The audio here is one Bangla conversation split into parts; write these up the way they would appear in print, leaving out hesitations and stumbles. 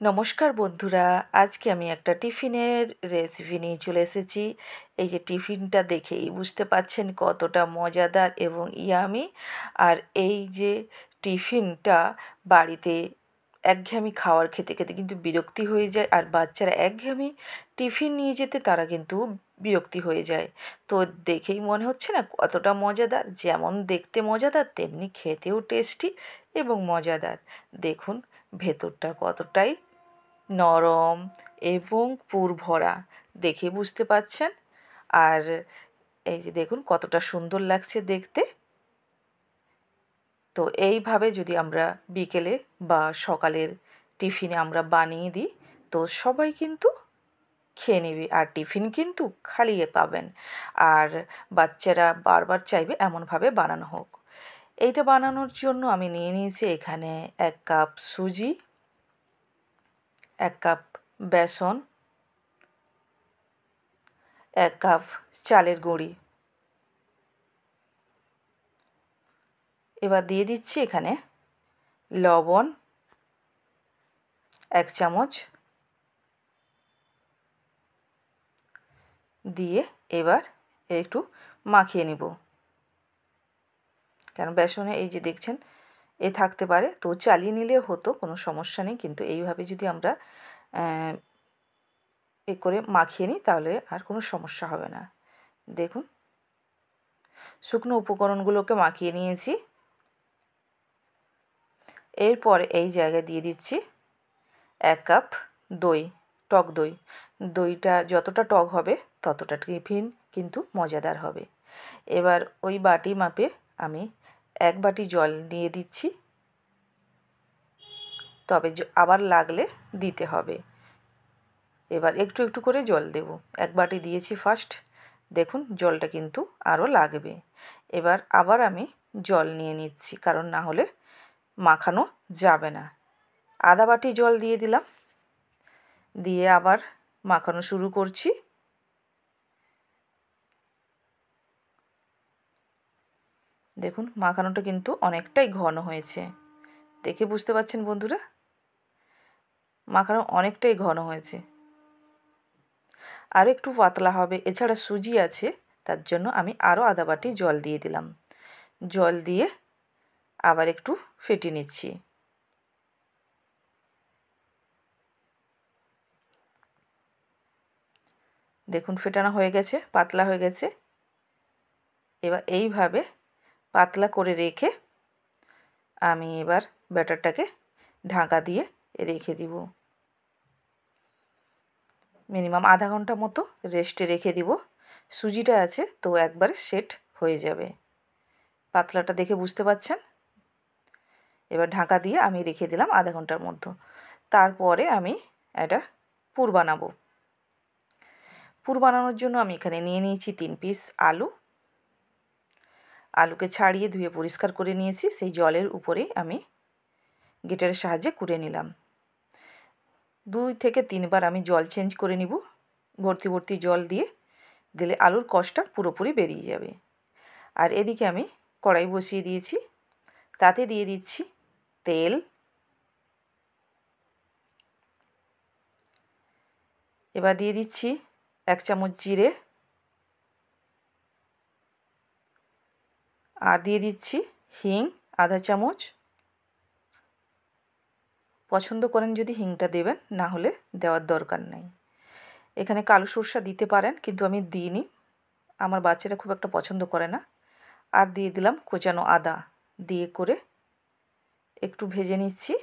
নমস্কার বন্ধুরা, আজকে আমি একটা টিফিনের রেসিপি নিয়ে চলে এসেছি। এই যে টিফিনটা দেখেই বুঝতে পাচ্ছেন কতটা মজাদার এবং ইয়ামি। আর এই যে টিফিনটা বাড়িতে একঘেয়েমি খাওয়ার খেতে খেতে কিন্তু বিরক্তি হয়ে যায়, আর বাচ্চারা একঘেয়েমি টিফিন নিয়ে যেতে তারা কিন্তু বিরক্তি হয়ে যায়। তো দেখেই মনে হচ্ছে না কতটা মজাদার, যেমন দেখতে মজাদার তেমনি খেতেও টেস্টি এবং মজাদার। দেখুন ভেতরটা কতটাই নরম এবং পুর ভরা, দেখে বুঝতে পাচ্ছেন। আর এই যে দেখুন কতটা সুন্দর লাগছে দেখতে। তো এইভাবে যদি আমরা বিকেলে বা সকালের টিফিনে আমরা বানিয়ে দিই, তো সবাই কিন্তু খেয়ে নেবে, আর টিফিন কিন্তু খালিয়ে পাবেন। আর বাচ্চারা বারবার চাইবে এমনভাবে বানানো হোক। এইটা বানানোর জন্য আমি নিয়ে নিয়েছি এখানে 1 কাপ সুজি, 1 কাপ বেসন, 1 কাপ চালের গুঁড়ি। এবার দিয়ে দিচ্ছি এখানে লবণ 1 চামচ, দিয়ে এবার একটু মাখিয়ে নিব। কারণ বেসনে এই যে দেখছেন থাকতে পারে, তো চালিয়ে নিলেও হতো, কোনো সমস্যা নেই। কিন্তু এইভাবে যদি আমরা করে মাখিয়ে নিই তাহলে আর কোনো সমস্যা হবে না। দেখুন শুকনো উপকরণগুলোকে মাখিয়ে নিয়েছি। এরপর এই জায়গায় দিয়ে দিচ্ছি 1 কাপ দই, টক দই। দইটা যতটা টক হবে ততটা টিফিন কিন্তু মজাদার হবে। এবার ওই বাটি মাপে আমি 1 বাটি জল দিয়ে দিচ্ছি, তবে আবার লাগলে দিতে হবে। এবার একটু একটু করে জল দেব। 1 বাটি দিয়েছি ফার্স্ট, দেখুন জলটা কিন্তু আরও লাগবে। এবার আবার আমি জল নিয়ে নিচ্ছি, কারণ না হলে মাখানো যাবে না। আধা বাটি জল দিয়ে দিলাম, দিয়ে আবার মাখানো শুরু করছি। দেখুন মাখানোটা কিন্তু অনেকটাই ঘন হয়েছে, দেখে বুঝতে পারছেন বন্ধুরা, মাখানো অনেকটাই ঘন হয়েছে। আর একটু পাতলা হবে, এছাড়া সুজি আছে, তার জন্য আমি আরও আধা বাটি জল দিয়ে দিলাম। জল দিয়ে আবার একটু ফেটিয়ে নিচ্ছি। দেখুন ফেটানো হয়ে গেছে, পাতলা হয়ে গেছে। এবার এইভাবে পাতলা করে রেখে আমি এবার ব্যাটারটাকে ঢাকা দিয়ে রেখে দিব। মিনিমাম আধা ঘন্টা মতো রেস্টে রেখে দিব। সুজিটা আছে তো একবারে সেট হয়ে যাবে, পাতলাটা দেখে বুঝতে পারছেন। এবার ঢাকা দিয়ে আমি রেখে দিলাম আধা ঘন্টার মধ্যে। তারপরে আমি একটা পুর বানাবো। পুর বানানোর জন্য আমি এখানে নিয়ে নিয়েছি 3 পিস আলু। আলুকে ছাড়িয়ে ধুয়ে পরিষ্কার করে নিয়েছি, সেই জলের উপরেই আমি গ্রেটারের সাহায্যে কুড়ে নিলাম। 2 থেকে 3 বার আমি জল চেঞ্জ করে নিব। ভর্তি ভর্তি জল দিয়ে দিলে আলুর কষটা পুরোপুরি বেরিয়ে যাবে। আর এদিকে আমি কড়াই বসিয়ে দিয়েছি, তাতে দিয়ে দিচ্ছি তেল, এবার দিয়ে দিচ্ছি 1 চামচ জিরে, আর দিয়ে দিচ্ছি হিং আধা চামচ। পছন্দ করেন যদি হিংটা দেবেন, না হলে দেওয়ার দরকার নেই। এখানে কালো সরষা দিতে পারেন, কিন্তু আমি দিইনি, আমার বাচ্চারা খুব একটা পছন্দ করে না। আর দিয়ে দিলাম কোচানো আদা, দিয়ে করে একটু ভেজে নিচ্ছি।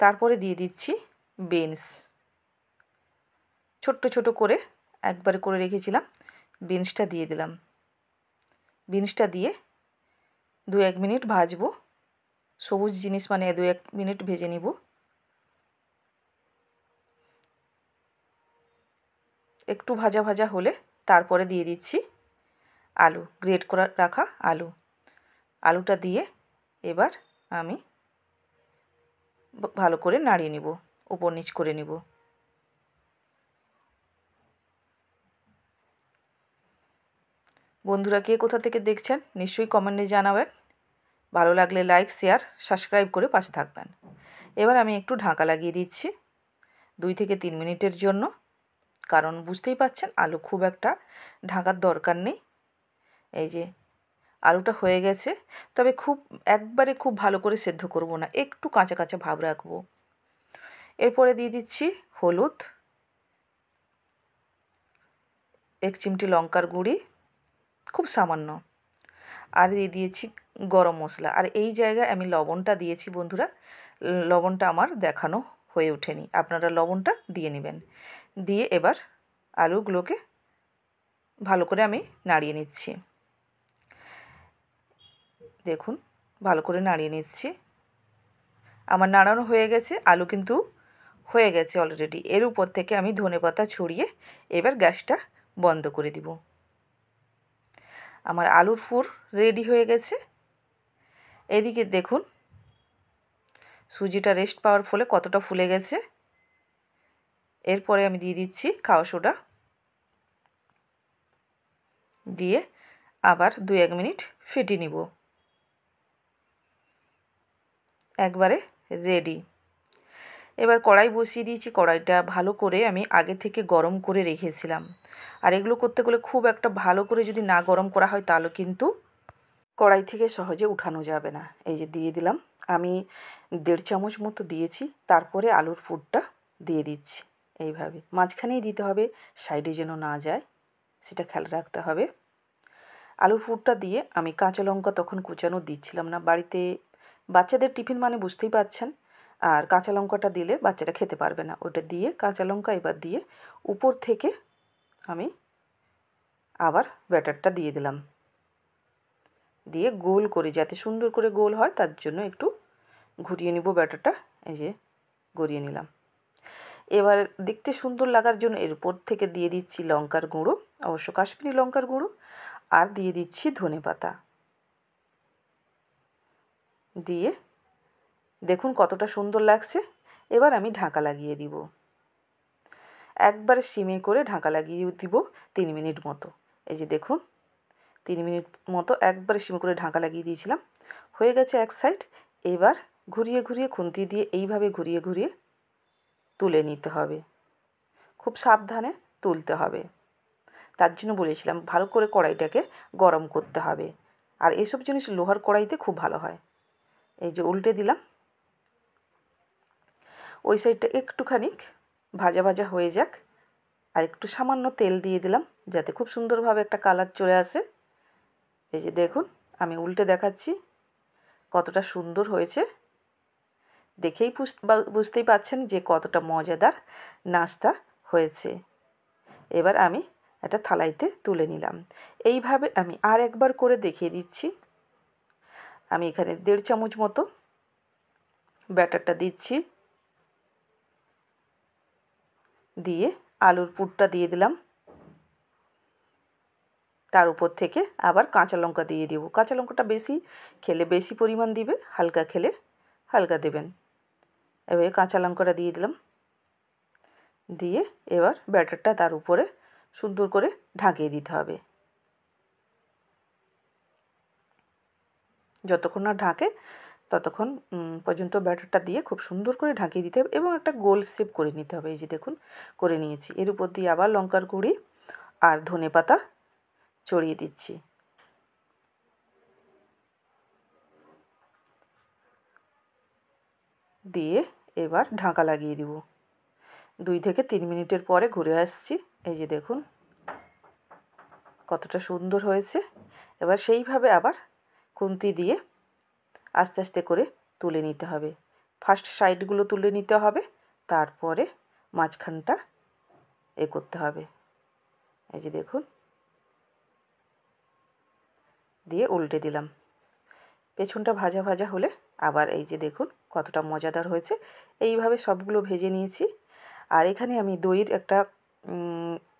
তারপরে দিয়ে দিচ্ছি বিনস, ছোট্ট ছোট করে একবারে করে রেখেছিলাম, বিনসটা দিয়ে দিলাম। বিনসটা দিয়ে 2-1 মিনিট ভাজবো। সবুজ জিনিস মানে 2-1 মিনিট ভেজে নিব। একটু ভাজা ভাজা হলে তারপরে দিয়ে দিচ্ছি আলু, গ্রেট করে রাখা আলু। আলুটা দিয়ে এবার আমি ভালো করে নাড়িয়ে নিব, উপর নিচ করে নিব। বন্ধুরা কে কোথা থেকে দেখছেন নিশ্চয়ই কমেন্টে জানাবেন। ভালো লাগলে লাইক, শেয়ার, সাবস্ক্রাইব করে পাশে থাকবেন। এবার আমি একটু ঢাকা লাগিয়ে দিচ্ছি 2 থেকে 3 মিনিটের জন্য, কারণ বুঝতেই পারছেন আলু খুব একটা ঢাকার দরকার নেই। এই যে আলুটা হয়ে গেছে, তবে একবারে খুব ভালো করে সেদ্ধ করব না, একটু কাঁচা কাঁচা ভাব রাখবো। এরপরে দিয়ে দিচ্ছি হলুদ, 1 চিমটি লঙ্কার গুঁড়ি, খুব সামান্য, আর দিয়ে দিয়েছি গরম মশলা। আর এই জায়গায় আমি লবণটা দিয়েছি বন্ধুরা, লবণটা আমার দেখানো হয়ে ওঠেনি, আপনারা লবণটা দিয়ে নেবেন। দিয়ে এবার আলুগুলোকে ভালো করে আমি নাড়িয়ে নিচ্ছি। দেখুন ভালো করে নাড়িয়ে নিচ্ছি, আমার নাড়ানো হয়ে গেছে, আলু কিন্তু হয়ে গেছে অলরেডি। এর উপর থেকে আমি ধনেপাতা ছড়িয়ে এবার গ্যাসটা বন্ধ করে দিব। আমার আলুর পুর রেডি হয়ে গেছে। এদিকে দেখুন সুজিটা রেস্ট পাওয়ার ফলে কতটা ফুলে গেছে। এরপরে আমি দিয়ে দিচ্ছি খাওয়া সোডা, দিয়ে আবার 2-1 মিনিট ফেটিয়ে নিব। একবারে রেডি। এবার কড়াই বসিয়ে দিয়েছি, কড়াইটা ভালো করে আমি আগে থেকে গরম করে রেখেছিলাম। আর এগুলো করতে গেলে খুব একটা ভালো করে যদি না গরম করা হয় তাহলে কিন্তু কড়াই থেকে সহজে উঠানো যাবে না। এই যে দিয়ে দিলাম, আমি 1.5 চামচ মতো দিয়েছি। তারপরে আলুর পুরটা দিয়ে দিচ্ছি, এইভাবে মাঝখানেই দিতে হবে, সাইডে যেন না যায় সেটা খেয়াল রাখতে হবে। আলুর পুরটা দিয়ে আমি কাঁচা লঙ্কা তখন কুচানো দিচ্ছিলাম না, বাড়িতে বাচ্চাদের টিফিন মানে বুঝতেই পারছেন, আর কাঁচা লঙ্কাটা দিলে বাচ্চারা খেতে পারবে না, ওটা দিয়ে কাঁচা লঙ্কা এবার দিয়ে উপর থেকে আমি আবার ব্যাটারটা দিয়ে দিলাম, দিয়ে গোল করে যাতে সুন্দর করে গোল হয় তার জন্য একটু ঘুরিয়ে নিব ব্যাটারটা। এই যে গড়িয়ে নিলাম। এবার দেখতে সুন্দর লাগার জন্য এর উপর থেকে দিয়ে দিচ্ছি লঙ্কার গুঁড়ো, অবশ্য কাশ্মীরি লঙ্কার গুঁড়ো, আর দিয়ে দিচ্ছি ধনেপাতা। দিয়ে দেখুন কতটা সুন্দর লাগছে। এবার আমি ঢাকা লাগিয়ে দিব, একবারে সিমে করে ঢাকা লাগিয়ে দিব 3 মিনিট মতো। এই যে দেখুন 3 মিনিট মতো একবারে সিমে করে ঢাকা লাগিয়ে দিয়েছিলাম, হয়ে গেছে এক সাইড। এবার ঘুরিয়ে ঘুরিয়ে খুন্তি দিয়ে এইভাবে ঘুরিয়ে ঘুরিয়ে তুলে নিতে হবে, খুব সাবধানে তুলতে হবে। তার জন্য বলেছিলাম ভালো করে কড়াইটাকে গরম করতে হবে, আর এসব জিনিস লোহার কড়াইতে খুব ভালো হয়। এই যে উল্টে দিলাম, ওই সাইডটা একটুখানি ভাজা ভাজা হয়ে যাক, আর একটু সামান্য তেল দিয়ে দিলাম যাতে খুব সুন্দরভাবে একটা কালার চলে আসে। এই যে দেখুন আমি উল্টে দেখাচ্ছি কতটা সুন্দর হয়েছে, দেখেই বুঝতেই পাচ্ছেন যে কতটা মজাদার নাস্তা হয়েছে। এবার আমি একটা থালাইতে তুলে নিলাম। এইভাবে আমি আর একবার করে দেখিয়ে দিচ্ছি। আমি এখানে 1.5 চামচ মতো ব্যাটারটা দিচ্ছি, দিয়ে আলুর পুরটা দিয়ে দিলাম, তার উপর থেকে আবার কাঁচা লঙ্কা দিয়ে দেবো। কাঁচা লঙ্কাটা বেশি খেলে বেশি পরিমাণ দিবে, হালকা খেলে হালকা দেবেন। এবারে কাঁচা লঙ্কাটা দিয়ে দিলাম, দিয়ে এবার ব্যাটারটা তার উপরে সুন্দর করে ঢাকিয়ে দিতে হবে। যতক্ষণ না ঢাকে ততক্ষণ পর্যন্ত ব্যাটারটা দিয়ে খুব সুন্দর করে ঢাকিয়ে দিতে হবে এবং একটা গোল শেপ করে নিতে হবে। এই যে দেখুন করে নিয়েছি। এর উপর দিয়ে আবার লঙ্কার গুঁড়ি আর ধনেপাতা ছড়িয়ে দিচ্ছি। দিয়ে এবার ঢাকা লাগিয়ে দিব। 2 থেকে 3 মিনিটের পরে ঘুরে আসছি। এই যে দেখুন কতটা সুন্দর হয়েছে। এবার সেইভাবে আবার খুন্তি দিয়ে আস্তে আস্তে করে তুলে নিতে হবে। ফার্স্ট সাইডগুলো তুলে নিতে হবে, তারপরে মাঝখানটা করতে হবে। এই যে দেখুন, দিয়ে উল্টে দিলাম। পেছনটা ভাজা ভাজা হলে আবার এই যে দেখুন কতটা মজাদার হয়েছে। এইভাবে সবগুলো ভেজে নিয়েছি। আর এখানে আমি দইয়ের একটা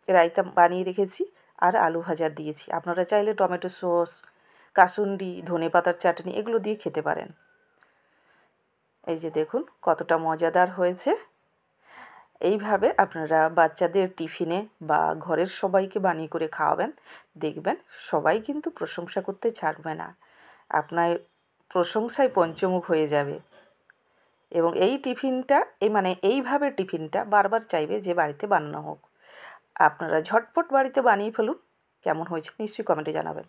রায়তা বানিয়ে রেখেছি, আর আলু ভাজা দিয়েছি। আপনারা চাইলে টমেটো সস, কাসুন্দি, ধনেপাতার চাটনি এগুলো দিয়ে খেতে পারেন। এই যে দেখুন কতটা মজাদার হয়েছে। এইভাবে আপনারা বাচ্চাদের টিফিনে বা ঘরের সবাইকে বানিয়ে করে খাওয়াবেন, দেখবেন সবাই কিন্তু প্রশংসা করতে ছাড়বে না। আপনার প্রশংসায় পঞ্চমুখ হয়ে যাবে এবং এই টিফিনটা এইভাবে টিফিনটা বারবার চাইবে যে বাড়িতে বানানো হোক। আপনারা ঝটপট বাড়িতে বানিয়ে ফেলুন। কেমন হয়েছে নিশ্চয়ই কমেন্টে জানাবেন।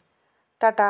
টাটা।